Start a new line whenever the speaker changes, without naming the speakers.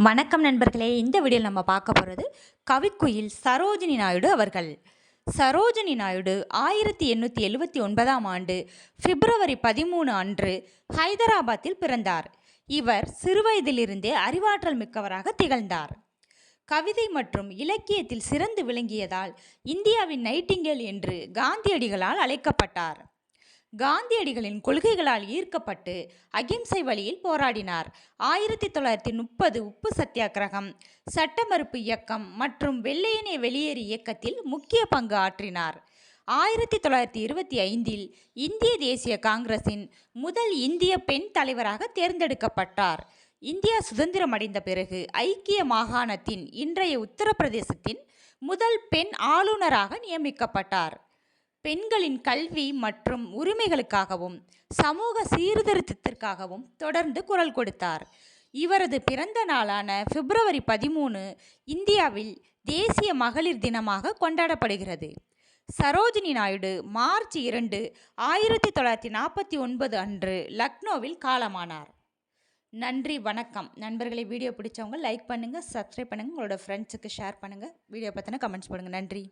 வணக்கம் நண்பர்களே. இந்த வீடியோவில் நம்ம பார்க்க போகிறது கவிக்குயில் சரோஜினி நாயுடு அவர்கள். சரோஜினி நாயுடு 1879ஆம் ஆண்டு பிப்ரவரி 13 அன்று ஹைதராபாத்தில் பிறந்தார். இவர் சிறுவயதிலிருந்தே அறிவாற்றல் மிக்கவராக திகழ்ந்தார். கவிதை மற்றும் இலக்கியத்தில் சிறந்து விளங்கியதால் இந்தியாவின் நைட்டிங்கேல் என்று காந்தியடிகளால் அழைக்கப்பட்டார். காந்தியடிகளின் கொள்கைகளால் ஈர்க்கப்பட்டு அகிம்சை வழியில் போராடினார். 1930 உப்பு சத்தியாகிரகம், சட்ட மறுப்பு இயக்கம் மற்றும் வெள்ளையனே வெளியேறு இயக்கத்தில் முக்கிய பங்கு ஆற்றினார். 1925இல் இந்திய தேசிய காங்கிரசின் முதல் இந்திய பெண் தலைவராக தேர்ந்தெடுக்கப்பட்டார். இந்தியா சுதந்திரம் அடைந்த பிறகு ஐக்கிய மாகாணத்தின் இன்றைய உத்தரப்பிரதேசத்தின் முதல் பெண் ஆளுநராக நியமிக்கப்பட்டார். பெண்களின் கல்வி மற்றும் உரிமைகளுக்காகவும் சமூக சீர்திருத்தத்திற்காகவும் தொடர்ந்து குரல் கொடுத்தார். இவரது பிறந்த நாளான பிப்ரவரி 13 இந்தியாவில் தேசிய மகளிர் தினமாக கொண்டாடப்படுகிறது. சரோஜினி நாயுடு மார்ச் 2, 1949 அன்று லக்னோவில் காலமானார். நன்றி, வணக்கம். நண்பர்களை, வீடியோ பிடிச்சவங்க லைக் பண்ணுங்கள், சப்ஸ்கிரைப் பண்ணுங்கள், உங்களோட ஃப்ரெண்ட்ஸுக்கு ஷேர் பண்ணுங்கள், வீடியோ பற்றின கமெண்ட்ஸ் போடுங்க. நன்றி.